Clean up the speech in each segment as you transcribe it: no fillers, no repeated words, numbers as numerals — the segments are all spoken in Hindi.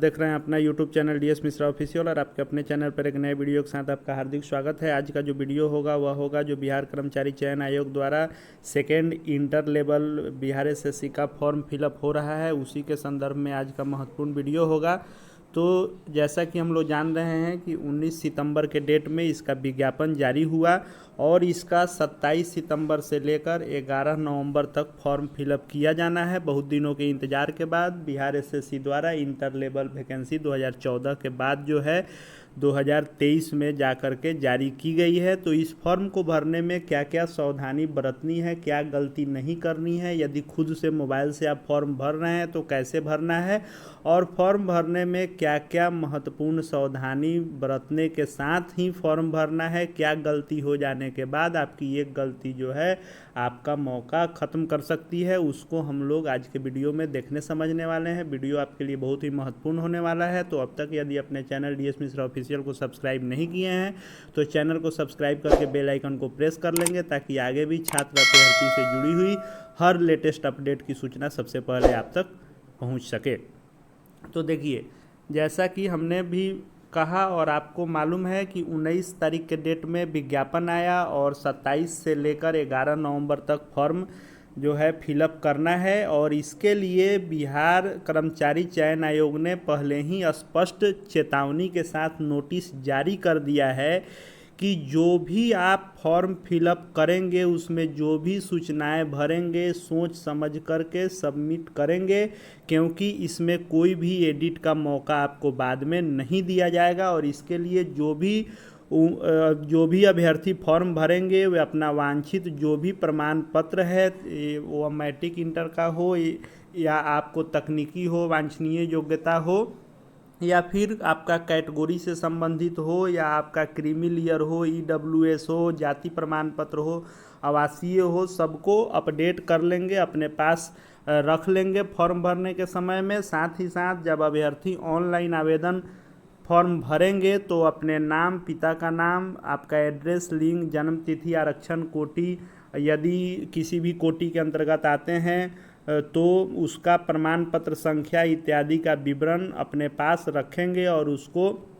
देख रहे हैं अपना YouTube channel DS Mishra official और आपके अपने चैनल पर एक नए वीडियो के साथ आपका हार्दिक स्वागत है। आज का जो वीडियो होगा वह होगा जो बिहार कर्मचारी चयन आयोग द्वारा second inter level Bihar SSC का फॉर्म फिलअप हो रहा है, उसी के संदर्भ में आज का महत्वपूर्ण वीडियो होगा। तो जैसा कि हम लोग जान रहे हैं कि 19 सितंबर के डेट में इसका विज्ञापन जारी हुआ और इसका 27 सितंबर से लेकर 11 नवंबर तक फॉर्म फिलअप किया जाना है। बहुत दिनों के इंतजार के बाद बिहार एसएससी द्वारा इंटर लेवल वैकेंसी 2014 के बाद जो है 2023 में जाकर के जारी की गई है। तो इस फॉर्म को भरने में क्या क्या सावधानी बरतनी है, क्या गलती नहीं करनी है, यदि खुद से मोबाइल से आप फॉर्म भर रहे हैं तो कैसे भरना है और फॉर्म भरने में क्या क्या महत्वपूर्ण सावधानी बरतने के साथ ही फॉर्म भरना है, क्या गलती हो जाने के बाद आपकी एक गलती जो है आपका मौका ख़त्म कर सकती है, उसको हम लोग आज के वीडियो में देखने समझने वाले हैं। वीडियो आपके लिए बहुत ही महत्वपूर्ण होने वाला है। तो अब तक यदि अपने चैनल डीएस मिश्रा ऑफिशियल को सब्सक्राइब नहीं किए हैं तो चैनल को सब्सक्राइब करके बेल आइकन को प्रेस कर लेंगे ताकि आगे भी छात्र भर्ती से जुड़ी हुई हर लेटेस्ट अपडेट की सूचना सबसे पहले आप तक पहुँच सके। तो देखिए, जैसा कि हमने भी कहा और आपको मालूम है कि 19 तारीख के डेट में विज्ञापन आया और 27 से लेकर 11 नवंबर तक फॉर्म जो है फिलअप करना है और इसके लिए बिहार कर्मचारी चयन आयोग ने पहले ही स्पष्ट चेतावनी के साथ नोटिस जारी कर दिया है कि जो भी आप फॉर्म फिलअप करेंगे उसमें जो भी सूचनाएं भरेंगे सोच समझ करके सबमिट करेंगे, क्योंकि इसमें कोई भी एडिट का मौका आपको बाद में नहीं दिया जाएगा। और इसके लिए जो भी अभ्यर्थी फॉर्म भरेंगे वे अपना वांछित जो भी प्रमाण पत्र है, वो मैट्रिक इंटर का हो या आपको तकनीकी हो, वांछनीय योग्यता हो, या फिर आपका कैटेगरी से संबंधित हो, या आपका क्रीमी लेयर हो, ईडब्ल्यूएस हो, जाति प्रमाण पत्र हो, आवासीय हो, सबको अपडेट कर लेंगे, अपने पास रख लेंगे फॉर्म भरने के समय में। साथ ही साथ जब अभ्यर्थी ऑनलाइन आवेदन फॉर्म भरेंगे तो अपने नाम, पिता का नाम, आपका एड्रेस, लिंग, जन्म तिथि, आरक्षण कोटि, यदि किसी भी कोटि के अंतर्गत आते हैं तो उसका प्रमाण पत्र संख्या इत्यादि का विवरण अपने पास रखेंगे और उसको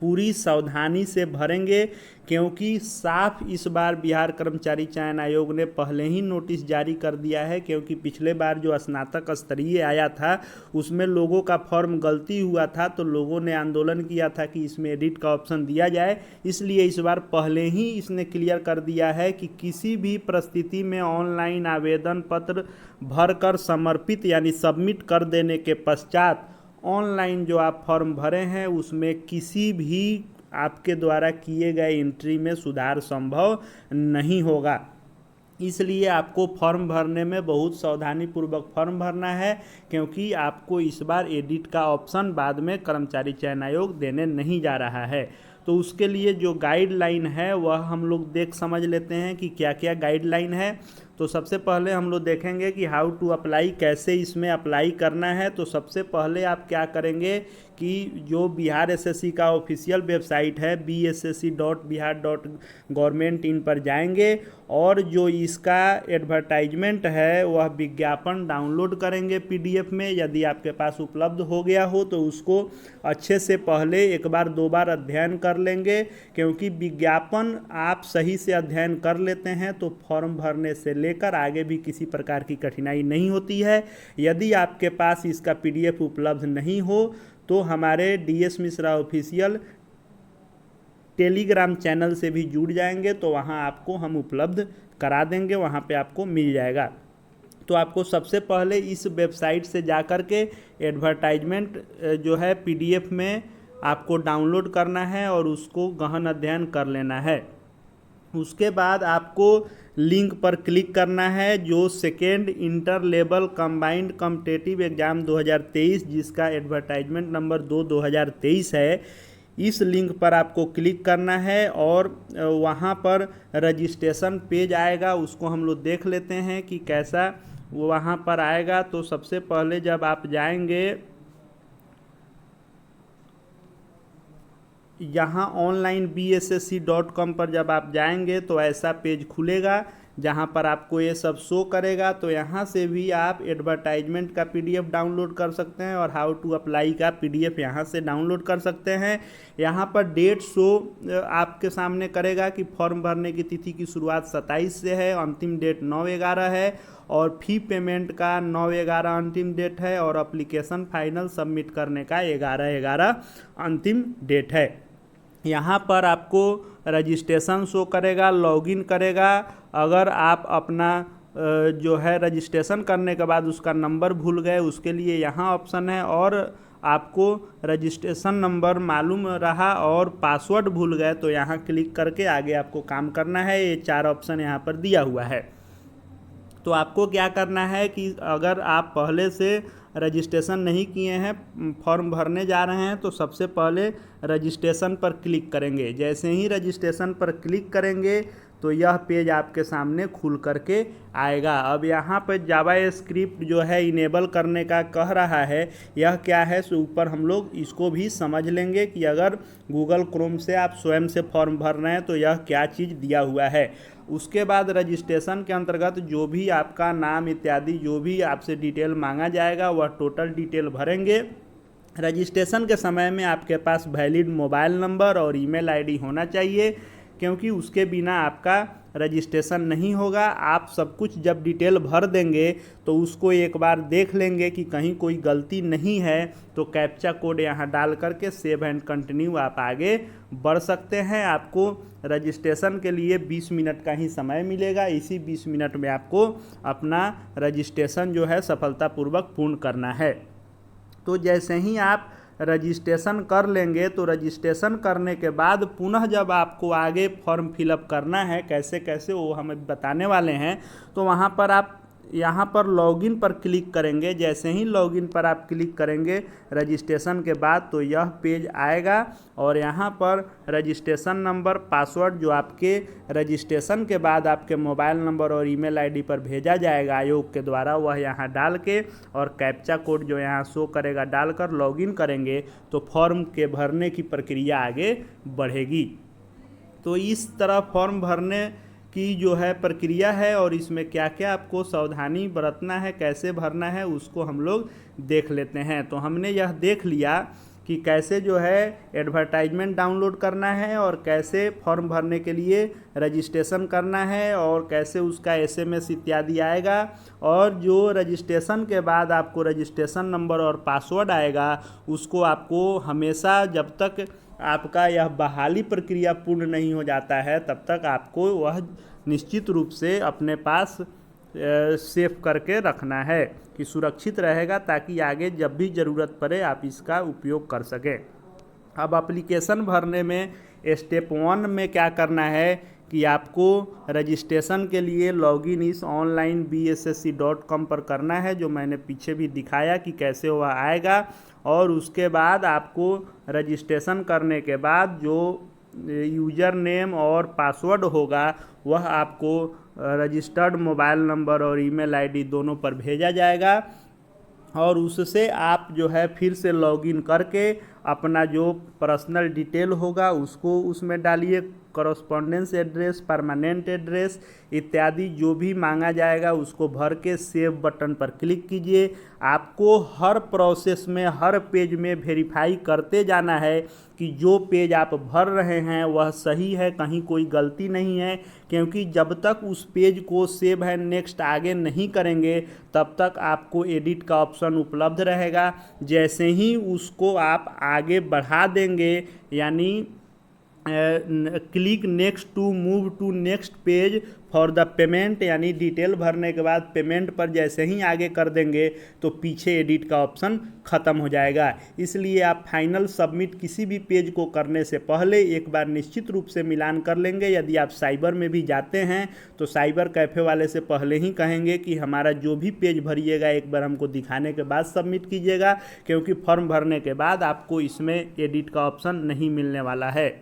पूरी सावधानी से भरेंगे, क्योंकि साफ इस बार बिहार कर्मचारी चयन आयोग ने पहले ही नोटिस जारी कर दिया है। क्योंकि पिछले बार जो स्नातक स्तरीय आया था उसमें लोगों का फॉर्म गलती हुआ था तो लोगों ने आंदोलन किया था कि इसमें एडिट का ऑप्शन दिया जाए, इसलिए इस बार पहले ही इसने क्लियर कर दिया है कि किसी भी परिस्थिति में ऑनलाइन आवेदन पत्र भरकर समर्पित यानी सबमिट कर देने के पश्चात ऑनलाइन जो आप फॉर्म भरे हैं उसमें किसी भी आपके द्वारा किए गए एंट्री में सुधार संभव नहीं होगा। इसलिए आपको फॉर्म भरने में बहुत सावधानी पूर्वक फॉर्म भरना है, क्योंकि आपको इस बार एडिट का ऑप्शन बाद में कर्मचारी चयन आयोग देने नहीं जा रहा है। तो उसके लिए जो गाइडलाइन है वह हम लोग देख समझ लेते हैं कि क्या क्या गाइडलाइन है। तो सबसे पहले हम लोग देखेंगे कि हाउ टू अप्लाई, कैसे इसमें अप्लाई करना है। तो सबसे पहले आप क्या करेंगे कि जो बिहार एसएससी का ऑफिशियल वेबसाइट है bssc.bihar.gov.in पर जाएंगे और जो इसका एडवर्टाइजमेंट है वह विज्ञापन डाउनलोड करेंगे पीडीएफ में। यदि आपके पास उपलब्ध हो गया हो तो उसको अच्छे से पहले एक बार दो बार अध्ययन कर लेंगे, क्योंकि विज्ञापन आप सही से अध्ययन कर लेते हैं तो फॉर्म भरने से लेकर आगे भी किसी प्रकार की कठिनाई नहीं होती है। यदि आपके पास इसका पीडीएफ उपलब्ध नहीं हो तो हमारे DS Mishra official Telegram channel से भी जुड़ जाएंगे, तो वहां आपको हम उपलब्ध करा देंगे, वहां पे आपको मिल जाएगा। तो आपको सबसे पहले इस वेबसाइट से जाकर के एडवर्टाइजमेंट जो है पीडीएफ में आपको डाउनलोड करना है और उसको गहन अध्ययन कर लेना है। उसके बाद आपको लिंक पर क्लिक करना है जो second inter level combined competitive exam 2023 जिसका एडवर्टाइजमेंट नंबर 2023 है, इस लिंक पर आपको क्लिक करना है और वहाँ पर रजिस्ट्रेशन पेज आएगा, उसको हम लोग देख लेते हैं कि कैसा वहाँ पर आएगा। तो सबसे पहले जब आप जाएंगे यहाँ ऑनलाइन bssc.com पर जब आप जाएंगे तो ऐसा पेज खुलेगा जहाँ पर आपको ये सब शो करेगा। तो यहाँ से भी आप एडवर्टाइजमेंट का पीडीएफ डाउनलोड कर सकते हैं और हाउ टू अप्लाई का पीडीएफ यहाँ से डाउनलोड कर सकते हैं। यहाँ पर डेट शो आपके सामने करेगा कि फॉर्म भरने की तिथि की शुरुआत 27 से है, अंतिम डेट 9/11 है और फी पेमेंट का 9/11 अंतिम डेट है और एप्लीकेशन फाइनल सबमिट करने का 11/11 अंतिम डेट है। यहाँ पर आपको रजिस्ट्रेशन शो करेगा, लॉगिन करेगा। अगर आप अपना जो है रजिस्ट्रेशन करने के बाद उसका नंबर भूल गए, उसके लिए यहाँ ऑप्शन है, और आपको रजिस्ट्रेशन नंबर मालूम रहा और पासवर्ड भूल गए तो यहाँ क्लिक करके आगे आपको काम करना है। ये 4 ऑप्शन यहाँ पर दिया हुआ है। तो आपको क्या करना है कि अगर आप पहले से रजिस्ट्रेशन नहीं किए हैं, फॉर्म भरने जा रहे हैं, तो सबसे पहले रजिस्ट्रेशन पर क्लिक करेंगे। जैसे ही रजिस्ट्रेशन पर क्लिक करेंगे तो यह पेज आपके सामने खुल करके आएगा। अब यहाँ पर जावास्क्रिप्ट जो है इनेबल करने का कह रहा है, यह क्या है सो ऊपर हम लोग इसको भी समझ लेंगे कि अगर गूगल क्रोम से आप स्वयं से फॉर्म भर रहे हैं तो यह क्या चीज़ दिया हुआ है। उसके बाद रजिस्ट्रेशन के अंतर्गत जो भी आपका नाम इत्यादि जो भी आपसे डिटेल मांगा जाएगा वह टोटल डिटेल भरेंगे। रजिस्ट्रेशन के समय में आपके पास वैलिड मोबाइल नंबर और ईमेल आईडी होना चाहिए, क्योंकि उसके बिना आपका रजिस्ट्रेशन नहीं होगा। आप सब कुछ जब डिटेल भर देंगे तो उसको एक बार देख लेंगे कि कहीं कोई गलती नहीं है, तो कैप्चा कोड यहाँ डाल करके सेव एंड कंटिन्यू आप आगे बढ़ सकते हैं। आपको रजिस्ट्रेशन के लिए 20 मिनट का ही समय मिलेगा। इसी 20 मिनट में आपको अपना रजिस्ट्रेशन जो है सफलतापूर्वक पूर्ण करना है। तो जैसे ही आप रजिस्ट्रेशन कर लेंगे तो रजिस्ट्रेशन करने के बाद पुनः जब आपको आगे फॉर्म फिलअप करना है कैसे कैसे वो हमें बताने वाले हैं, तो वहाँ पर आप यहाँ पर लॉगिन पर क्लिक करेंगे। जैसे ही लॉगिन पर आप क्लिक करेंगे रजिस्ट्रेशन के बाद तो यह पेज आएगा और यहाँ पर रजिस्ट्रेशन नंबर, पासवर्ड जो आपके रजिस्ट्रेशन के बाद आपके मोबाइल नंबर और ईमेल आईडी पर भेजा जाएगा आयोग के द्वारा, वह यहाँ डाल के और कैप्चा कोड जो यहाँ शो करेगा डालकर लॉगिन करेंगे तो फॉर्म के भरने की प्रक्रिया आगे बढ़ेगी। तो इस तरह फॉर्म भरने की जो है प्रक्रिया है और इसमें क्या क्या आपको सावधानी बरतना है, कैसे भरना है, उसको हम लोग देख लेते हैं। तो हमने यह देख लिया कि कैसे जो है एडवर्टाइजमेंट डाउनलोड करना है और कैसे फॉर्म भरने के लिए रजिस्ट्रेशन करना है और कैसे उसका एसएमएस इत्यादि आएगा, और जो रजिस्ट्रेशन के बाद आपको रजिस्ट्रेशन नंबर और पासवर्ड आएगा उसको आपको हमेशा जब तक आपका यह बहाली प्रक्रिया पूर्ण नहीं हो जाता है तब तक आपको वह निश्चित रूप से अपने पास सेव करके रखना है कि सुरक्षित रहेगा, ताकि आगे जब भी ज़रूरत पड़े आप इसका उपयोग कर सकें। अब एप्लीकेशन भरने में स्टेप 1 में क्या करना है कि आपको रजिस्ट्रेशन के लिए लॉगिन इस onlinebssc.com पर करना है, जो मैंने पीछे भी दिखाया कि कैसे वह आएगा। और उसके बाद आपको रजिस्ट्रेशन करने के बाद जो यूज़र नेम और पासवर्ड होगा वह आपको रजिस्टर्ड मोबाइल नंबर और ईमेल आईडी दोनों पर भेजा जाएगा, और उससे आप जो है फिर से लॉगिन करके अपना जो पर्सनल डिटेल होगा उसको उसमें डालिए, कॉरस्पॉन्डेंस एड्रेस, परमानेंट एड्रेस इत्यादि जो भी मांगा जाएगा उसको भर के सेव बटन पर क्लिक कीजिए। आपको हर प्रोसेस में, हर पेज में वेरीफाई करते जाना है कि जो पेज आप भर रहे हैं वह सही है, कहीं कोई गलती नहीं है, क्योंकि जब तक उस पेज को सेव एंड नेक्स्ट आगे नहीं करेंगे तब तक आपको एडिट का ऑप्शन उपलब्ध रहेगा। जैसे ही उसको आप आगे बढ़ा देंगे, यानी click next to move to next page for the payment, यानी डिटेल भरने के बाद पेमेंट पर जैसे ही आगे कर देंगे तो पीछे एडिट का ऑप्शन ख़त्म हो जाएगा। इसलिए आप फाइनल सबमिट किसी भी पेज को करने से पहले एक बार निश्चित रूप से मिलान कर लेंगे। यदि आप साइबर में भी जाते हैं तो साइबर कैफ़े वाले से पहले ही कहेंगे कि हमारा जो भी पेज भरिएगा एक बार हमको दिखाने के बाद सबमिट कीजिएगा, क्योंकि फॉर्म भरने के बाद आपको इसमें एडिट का ऑप्शन नहीं मिलने वाला है।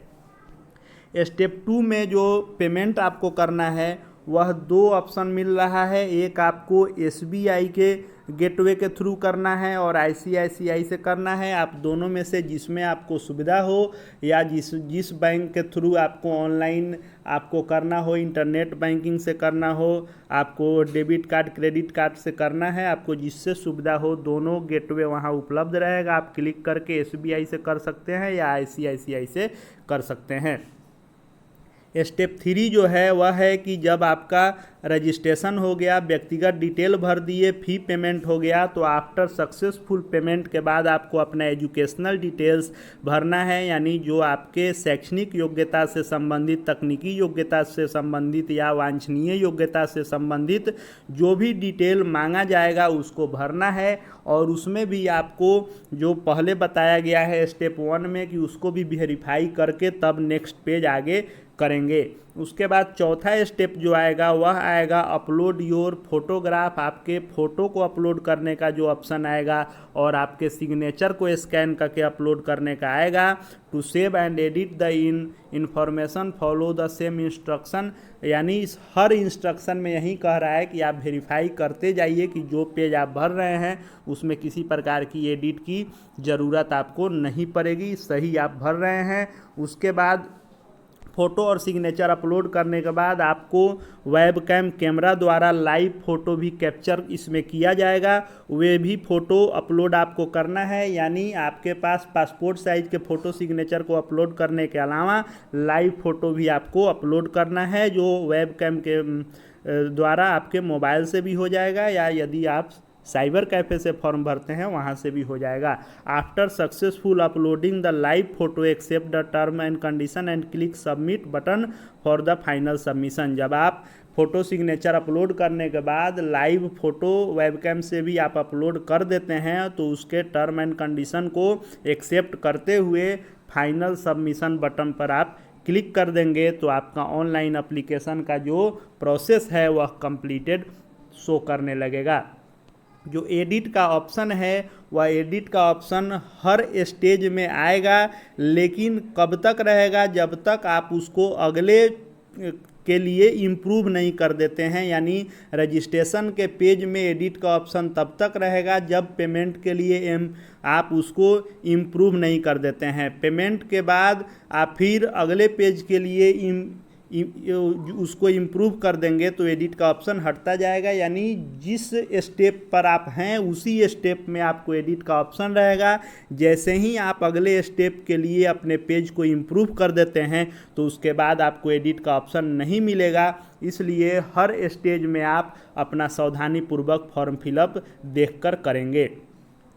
स्टेप 2 में जो पेमेंट आपको करना है वह 2 ऑप्शन मिल रहा है। एक आपको SBI के गेटवे के थ्रू करना है और ICICI से करना है। आप दोनों में से जिसमें आपको सुविधा हो या जिस बैंक के थ्रू आपको ऑनलाइन आपको करना हो, इंटरनेट बैंकिंग से करना हो, आपको डेबिट कार्ड क्रेडिट कार्ड से करना है, आपको जिससे सुविधा हो, दोनों गेटवे वहाँ उपलब्ध रहेगा। आप क्लिक करके SBI से कर सकते हैं या ICICI से कर सकते हैं। स्टेप 3 जो है वह है कि जब आपका रजिस्ट्रेशन हो गया, व्यक्तिगत डिटेल भर दिए, फी पेमेंट हो गया, तो आफ्टर सक्सेसफुल पेमेंट के बाद आपको अपना एजुकेशनल डिटेल्स भरना है, यानी जो आपके शैक्षणिक योग्यता से संबंधित, तकनीकी योग्यता से संबंधित या वांछनीय योग्यता से संबंधित जो भी डिटेल मांगा जाएगा उसको भरना है। और उसमें भी आपको जो पहले बताया गया है स्टेप 1 में कि उसको भी वेरीफाई करके तब नेक्स्ट पेज आगे करेंगे। उसके बाद चौथा स्टेप जो आएगा वह आएगा अपलोड योर फोटोग्राफ। आपके फ़ोटो को अपलोड करने का जो ऑप्शन आएगा और आपके सिग्नेचर को स्कैन करके अपलोड करने का आएगा। To save and edit the information follow the same instruction, यानी इस हर इंस्ट्रक्शन में यही कह रहा है कि आप वेरीफाई करते जाइए कि जो पेज आप भर रहे हैं उसमें किसी प्रकार की एडिट की ज़रूरत आपको नहीं पड़ेगी, सही आप भर रहे हैं। उसके बाद फ़ोटो और सिग्नेचर अपलोड करने के बाद आपको वेबकैम कैमरा द्वारा लाइव फ़ोटो भी कैप्चर इसमें किया जाएगा, वे भी फ़ोटो अपलोड आपको करना है। यानी आपके पास पासपोर्ट साइज़ के फ़ोटो सिग्नेचर को अपलोड करने के अलावा लाइव फ़ोटो भी आपको अपलोड करना है, जो वेबकैम के द्वारा आपके मोबाइल से भी हो जाएगा या यदि आप साइबर कैफ़े से फॉर्म भरते हैं वहाँ से भी हो जाएगा। After successful uploading the live photo accept the term and condition and click submit button for the final submission. जब आप फ़ोटो सिग्नेचर अपलोड करने के बाद लाइव फ़ोटो वेबकैम से भी आप अपलोड कर देते हैं तो उसके टर्म एंड कंडीशन को एक्सेप्ट करते हुए फाइनल सबमिशन बटन पर आप क्लिक कर देंगे तो आपका ऑनलाइन एप्लीकेशन का जो प्रोसेस है वह कंप्लीटेड शो करने लगेगा। जो एडिट का ऑप्शन है वह एडिट का ऑप्शन हर स्टेज में आएगा, लेकिन कब तक रहेगा, जब तक आप उसको अगले के लिए इम्प्रूव नहीं कर देते हैं। यानी रजिस्ट्रेशन के पेज में एडिट का ऑप्शन तब तक रहेगा जब पेमेंट के लिए आप उसको इम्प्रूव नहीं कर देते हैं। पेमेंट के बाद आप फिर अगले पेज के लिए उसको इम्प्रूव कर देंगे तो एडिट का ऑप्शन हटता जाएगा। यानी जिस स्टेप पर आप हैं उसी स्टेप में आपको एडिट का ऑप्शन रहेगा। जैसे ही आप अगले स्टेप के लिए अपने पेज को इम्प्रूव कर देते हैं तो उसके बाद आपको एडिट का ऑप्शन नहीं मिलेगा। इसलिए हर स्टेज में आप अपना सावधानीपूर्वक फॉर्म फिलअप देखकर करेंगे।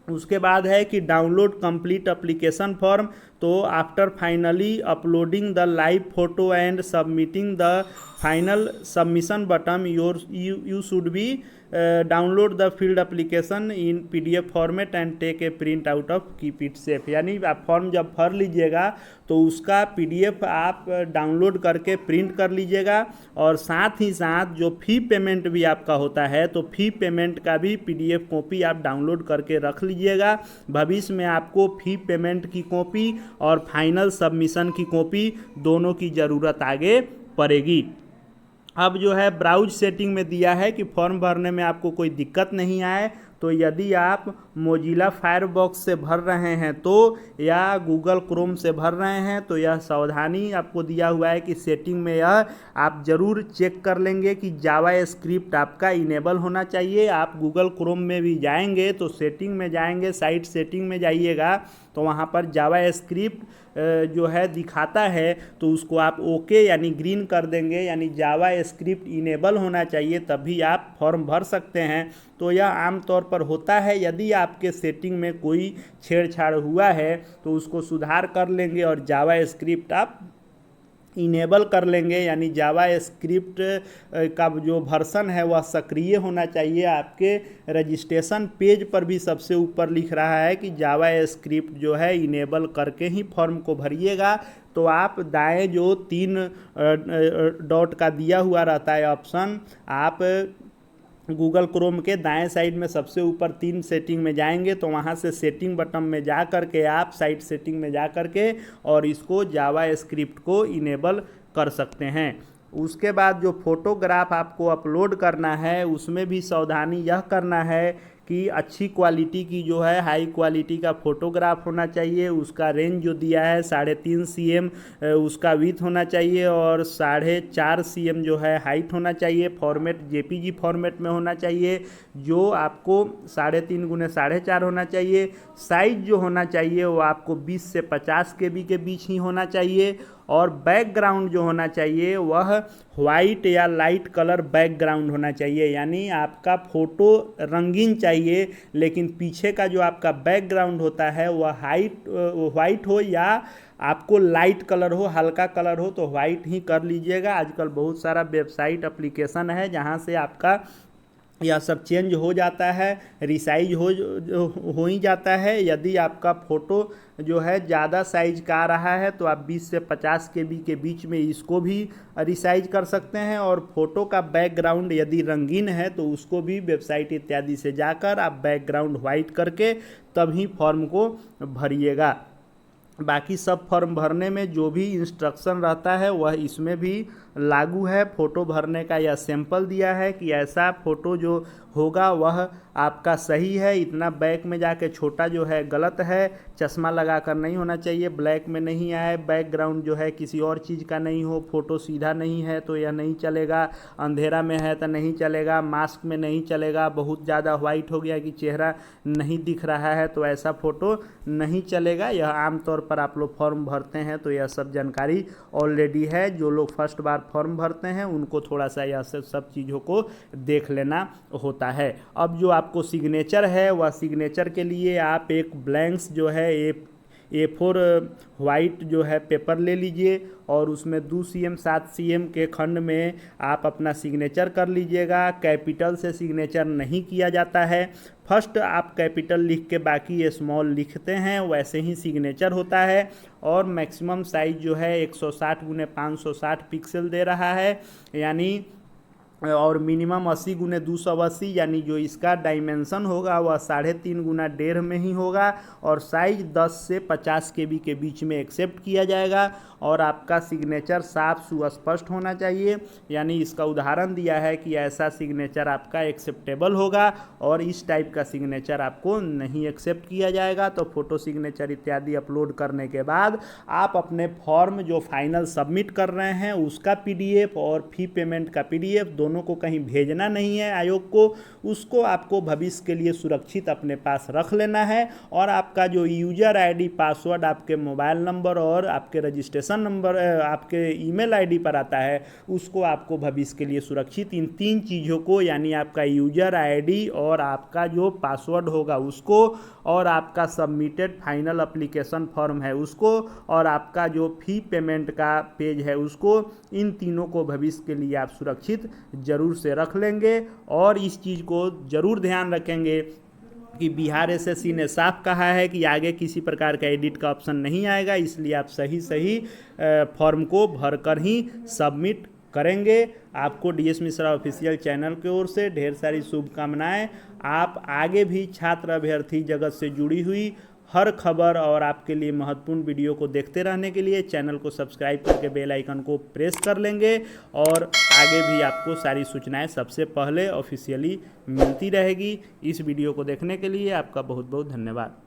उसके बाद है कि डाउनलोड कंप्लीट एप्लीकेशन फॉर्म। तो after finally uploading the live photo and submitting the final submission button you should be download the filled application in PDF format and take a print out of keep it safe. यानी आप फॉर्म जब भर लीजिएगा तो उसका PDF आप डाउनलोड करके प्रिंट कर लीजिएगा और साथ ही साथ जो फ़ी पेमेंट भी आपका होता है तो फ़ी पेमेंट का भी PDF कॉपी आप डाउनलोड करके रख लीजिएगा। भविष्य में आपको फ़ी पेमेंट की कॉपी और फाइनल सबमिशन की कॉपी दोनों की ज़रूरत आगे पड़ेगी। अब जो है ब्राउज सेटिंग में दिया है कि फॉर्म भरने में आपको कोई दिक्कत नहीं आए। तो यदि आप मोजिला फायरबॉक्स से भर रहे हैं तो या गूगल क्रोम से भर रहे हैं तो यह सावधानी आपको दिया हुआ है कि सेटिंग में यह आप ज़रूर चेक कर लेंगे कि जावा स्क्रिप्ट आपका इनेबल होना चाहिए। आप गूगल क्रोम में भी जाएंगे तो सेटिंग में जाएंगे, साइट सेटिंग में जाइएगा तो वहाँ पर जावा स्क्रिप्ट जो है दिखाता है तो उसको आप ओके यानी ग्रीन कर देंगे, यानी जावा स्क्रिप्ट इनेबल होना चाहिए तभी आप फॉर्म भर सकते हैं। तो यह आमतौर पर होता है। यदि आपके सेटिंग में कोई छेड़छाड़ हुआ है तो उसको सुधार कर लेंगे और जावा स्क्रिप्ट आप इनेबल कर लेंगे, यानी जावा स्क्रिप्ट का जो वर्सन है वह सक्रिय होना चाहिए। आपके रजिस्ट्रेशन पेज पर भी सबसे ऊपर लिख रहा है कि जावा स्क्रिप्ट जो है इनेबल करके ही फॉर्म को भरिएगा। तो आप दाएं जो 3 डॉट का दिया हुआ रहता है ऑप्शन, आप गूगल क्रोम के दाएं साइड में सबसे ऊपर 3 सेटिंग में जाएंगे तो वहां से सेटिंग बटन में जा कर के आप साइट सेटिंग में जा कर के और इसको जावा स्क्रिप्ट को इनेबल कर सकते हैं। उसके बाद जो फोटोग्राफ आपको अपलोड करना है उसमें भी सावधानी यह करना है कि अच्छी क्वालिटी की जो है हाई क्वालिटी का फोटोग्राफ होना चाहिए। उसका रेंज जो दिया है 3.5 cm उसका विथ होना चाहिए और 4.5 cm जो है हाइट होना चाहिए। फॉर्मेट JPG फॉर्मेट में होना चाहिए जो आपको 3.5 गुने 4.5 होना चाहिए। साइज जो होना चाहिए वो आपको 20 से 50 KB के बीच ही होना चाहिए और बैकग्राउंड जो होना चाहिए वह वाइट या लाइट कलर बैकग्राउंड होना चाहिए, यानी आपका फ़ोटो रंगीन चाहिए लेकिन पीछे का जो आपका बैकग्राउंड होता है वह वाइट हो या आपको लाइट कलर हो, हल्का कलर हो तो वाइट ही कर लीजिएगा। आजकल बहुत सारा वेबसाइट एप्लीकेशन है जहां से आपका यह सब चेंज हो जाता है, रिसाइज हो ही जाता है। यदि आपका फ़ोटो जो है ज़्यादा साइज का आ रहा है तो आप 20 से 50 KB के बीच में इसको भी रिसाइज कर सकते हैं और फ़ोटो का बैकग्राउंड यदि रंगीन है तो उसको भी वेबसाइट इत्यादि से जाकर आप बैकग्राउंड वाइट करके तभी फॉर्म को भरिएगा। बाकी सब फॉर्म भरने में जो भी इंस्ट्रक्शन रहता है वह इसमें भी लागू है। फ़ोटो भरने का यह सैंपल दिया है कि ऐसा फ़ोटो जो होगा वह आपका सही है, इतना बैक में जाके छोटा जो है गलत है, चश्मा लगा कर नहीं होना चाहिए, ब्लैक में नहीं आए, बैकग्राउंड जो है किसी और चीज़ का नहीं हो, फ़ोटो सीधा नहीं है तो यह नहीं चलेगा, अंधेरा में है तो नहीं चलेगा, मास्क में नहीं चलेगा, बहुत ज़्यादा वाइट हो गया कि चेहरा नहीं दिख रहा है तो ऐसा फ़ोटो नहीं चलेगा। यह आमतौर पर आप लोग फॉर्म भरते हैं तो यह सब जानकारी ऑलरेडी है। जो लोग फर्स्ट बार फॉर्म भरते हैं उनको थोड़ा सा यह सब चीज़ों को देख लेना होता है। अब जो आपको सिग्नेचर है वह सिग्नेचर के लिए आप एक ब्लैंक्स जो है A4 वाइट जो है पेपर ले लीजिए और उसमें 2 cm 7 cm के खंड में आप अपना सिग्नेचर कर लीजिएगा। कैपिटल से सिग्नेचर नहीं किया जाता है, फर्स्ट आप कैपिटल लिख के बाकी स्मॉल लिखते हैं, वैसे ही सिग्नेचर होता है। और मैक्सिमम साइज जो है 160 गुने 560 पिक्सल दे रहा है यानी, और मिनिमम 80 गुने 280 यानी जो इसका डायमेंशन होगा वह 3.5 गुना 1.5 में ही होगा और साइज 10 से 50 KB के बीच में एक्सेप्ट किया जाएगा। और आपका सिग्नेचर साफ सुस्पष्ट होना चाहिए, यानी इसका उदाहरण दिया है कि ऐसा सिग्नेचर आपका एक्सेप्टेबल होगा और इस टाइप का सिग्नेचर आपको नहीं एक्सेप्ट किया जाएगा। तो फोटो सिग्नेचर इत्यादि अपलोड करने के बाद आप अपने फॉर्म जो फाइनल सबमिट कर रहे हैं उसका PDF और फी पेमेंट का PDF दोनों को कहीं भेजना नहीं है आयोग को, उसको आपको भविष्य के लिए सुरक्षित अपने पास रख लेना है। और आपका जो यूजर ID पासवर्ड आपके मोबाइल नंबर और आपके रजिस्ट्रेशन नंबर आपके ईमेल ID पर आता है उसको आपको भविष्य के लिए सुरक्षित इन 3 चीज़ों को, यानी आपका यूजर ID और आपका जो पासवर्ड होगा उसको और आपका सबमिटेड फाइनल एप्लीकेशन फॉर्म है उसको और आपका जो फी पेमेंट का पेज है उसको, इन तीनों को भविष्य के लिए आप सुरक्षित ज़रूर से रख लेंगे। और इस चीज़ को ज़रूर ध्यान रखेंगे कि बिहार SSC ने साफ कहा है कि आगे किसी प्रकार का एडिट का ऑप्शन नहीं आएगा, इसलिए आप सही फॉर्म को भरकर ही सबमिट करेंगे। आपको DS मिश्रा ऑफिशियल चैनल की ओर से ढेर सारी शुभकामनाएं। आप आगे भी छात्र अभ्यर्थी जगत से जुड़ी हुई हर खबर और आपके लिए महत्वपूर्ण वीडियो को देखते रहने के लिए चैनल को सब्सक्राइब करके बेल आइकन को प्रेस कर लेंगे और आगे भी आपको सारी सूचनाएं सबसे पहले ऑफिशियली मिलती रहेगी। इस वीडियो को देखने के लिए आपका बहुत बहुत धन्यवाद।